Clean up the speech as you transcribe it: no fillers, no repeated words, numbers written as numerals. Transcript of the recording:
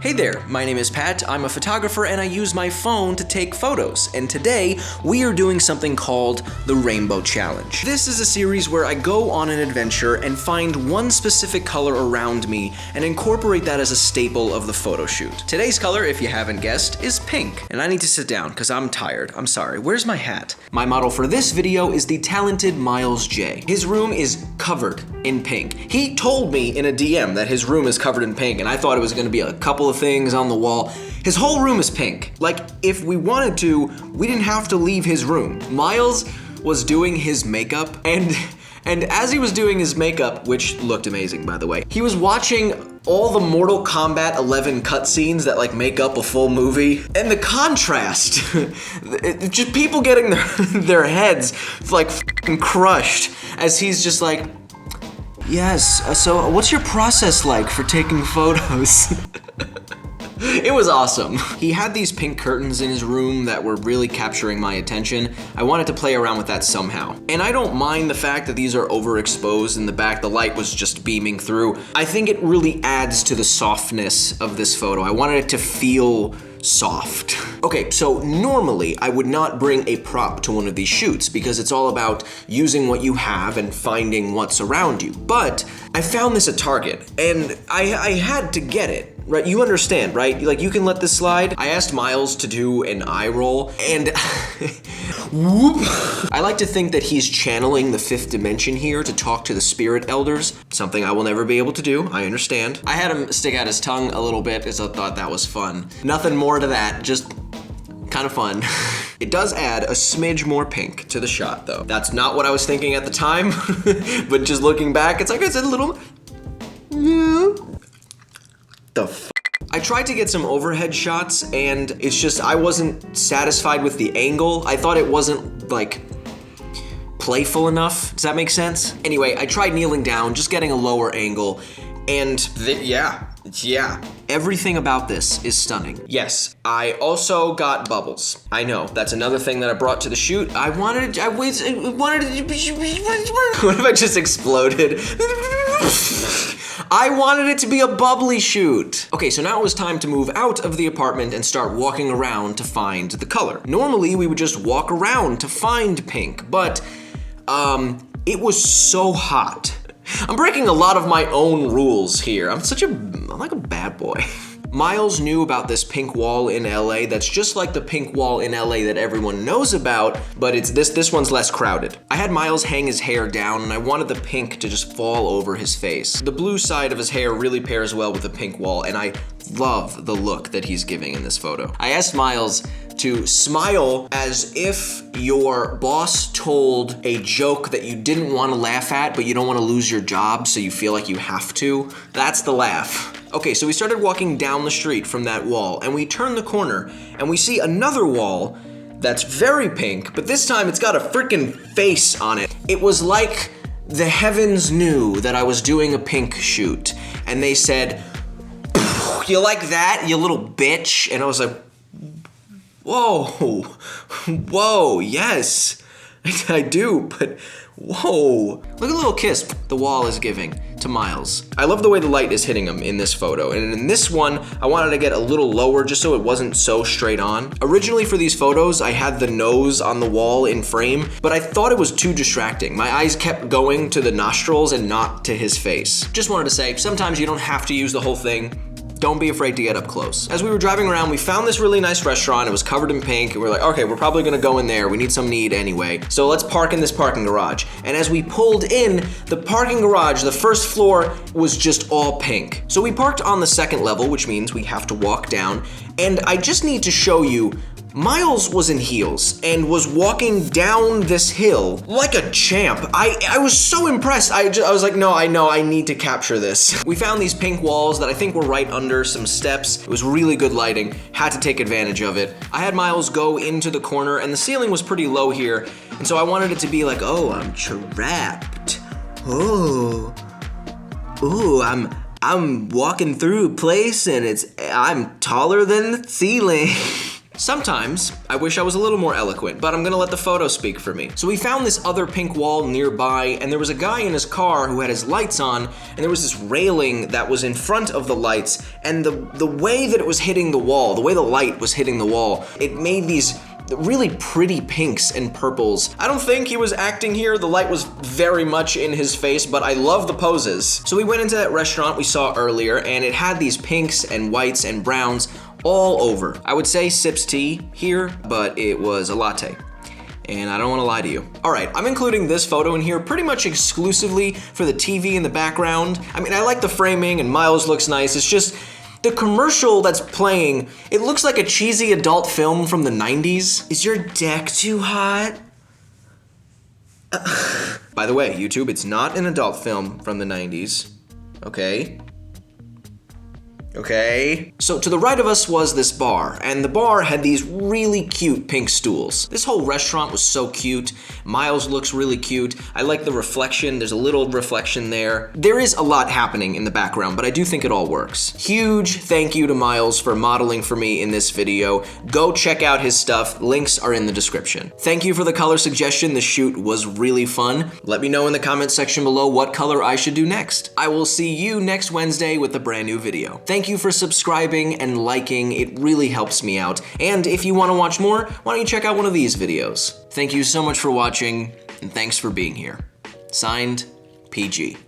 Hey there, my name is Pat, I'm a photographer and I use my phone to take photos, and today we are doing something called the Rainbow Challenge. This is a series where I go on an adventure and find one specific color around me and incorporate that as a staple of the photo shoot. Today's color, if you haven't guessed, is pink. And I need to sit down because I'm tired. I'm sorry, where's my hat? My model for this video is the talented Miles J. His room is covered in pink. He told me in a DM that his room is covered in pink and I thought it was gonna be a couple of things on the wall. His whole room is pink. Like, if we wanted to, we didn't have to leave his room. Miles was doing his makeup and as he was doing his makeup, which looked amazing by the way, he was watching all the Mortal Kombat 11 cutscenes that like make up a full movie. And the contrast, just people getting their heads like f***ing crushed as he's just like, yes, so what's your process like for taking photos? It was awesome. He had these pink curtains in his room that were really capturing my attention. I wanted to play around with that somehow. And I don't mind the fact that these are overexposed in the back. The light was just beaming through. I think it really adds to the softness of this photo. I wanted it to feel soft. Okay, so normally I would not bring a prop to one of these shoots because it's all about using what you have and finding what's around you. But I found this at Target and I had to get it. Right, you understand, right? Like, you can let this slide. I asked Miles to do an eye roll, and whoop. I like to think that he's channeling the fifth dimension here to talk to the spirit elders, something I will never be able to do, I understand. I had him stick out his tongue a little bit because I thought that was fun. Nothing more to that, just kind of fun. It does add a smidge more pink to the shot, though. That's not what I was thinking at the time, but just looking back, it's like it's a little, I tried to get some overhead shots and it's just, I wasn't satisfied with the angle. I thought it wasn't like playful enough. Does that make sense? Anyway, I tried kneeling down, just getting a lower angle, and yeah. Everything about this is stunning. Yes, I also got bubbles. I know, that's another thing that I brought to the shoot. What if I just exploded? I wanted it to be a bubbly shoot. Okay, so now it was time to move out of the apartment and start walking around to find the color. Normally, we would just walk around to find pink, but it was so hot. I'm breaking a lot of my own rules here. I'm like a bad boy. Miles knew about this pink wall in LA that's just like the pink wall in LA that everyone knows about, but it's this one's less crowded. I had Miles hang his hair down and I wanted the pink to just fall over his face. The blue side of his hair really pairs well with the pink wall and I love the look that he's giving in this photo. I asked Miles to smile as if your boss told a joke that you didn't want to laugh at, but you don't want to lose your job, so you feel like you have to. That's the laugh. Okay, so we started walking down the street from that wall, and we turn the corner, and we see another wall that's very pink, but this time it's got a freaking face on it. It was like the heavens knew that I was doing a pink shoot, and they said, "You like that, you little bitch?" And I was like, whoa, yes, I do, but whoa. Look at the little kiss the wall is giving to Miles. I love the way the light is hitting him in this photo, and in this one, I wanted to get a little lower just so it wasn't so straight on. Originally for these photos, I had the nose on the wall in frame, but I thought it was too distracting. My eyes kept going to the nostrils and not to his face. Just wanted to say, sometimes you don't have to use the whole thing. Don't be afraid to get up close. As we were driving around, we found this really nice restaurant. It was covered in pink. And we were like, okay, we're probably gonna go in there. We need some need anyway. So let's park in this parking garage. And as we pulled in, the parking garage, the first floor was just all pink. So we parked on the second level, which means we have to walk down. And I just need to show you, Miles was in heels and was walking down this hill like a champ. I was so impressed. I was like, no, I know, I need to capture this. We found these pink walls that I think were right under some steps. It was really good lighting, had to take advantage of it. I had Miles go into the corner and the ceiling was pretty low here. And so I wanted it to be like, oh, I'm trapped. Ooh, I'm walking through a place and I'm taller than the ceiling. Sometimes, I wish I was a little more eloquent, but I'm gonna let the photo speak for me. So we found this other pink wall nearby, and there was a guy in his car who had his lights on, and there was this railing that was in front of the lights, and the way that it was hitting the wall, the way the light was hitting the wall, it made these really pretty pinks and purples. I don't think he was acting here. The light was very much in his face, but I love the poses. So we went into that restaurant we saw earlier, and it had these pinks and whites and browns all over. I would say sips tea here, but it was a latte. And I don't want to lie to you. All right, I'm including this photo in here pretty much exclusively for the TV in the background. I mean, I like the framing and Miles looks nice. It's just the commercial that's playing, it looks like a cheesy adult film from the 90s. Is your deck too hot? By the way, YouTube, it's not an adult film from the 90s, okay? Okay. So to the right of us was this bar, and the bar had these really cute pink stools. This whole restaurant was so cute. Miles looks really cute. I like the reflection. There's a little reflection there. There is a lot happening in the background, but I do think it all works. Huge thank you to Miles for modeling for me in this video. Go check out his stuff. Links are in the description. Thank you for the color suggestion. The shoot was really fun. Let me know in the comment section below what color I should do next. I will see you next Wednesday with a brand new video. Thank you for subscribing and liking. It really helps me out. And if you want to watch more, why don't you check out one of these videos? Thank you so much for watching, and thanks for being here. Signed, PG.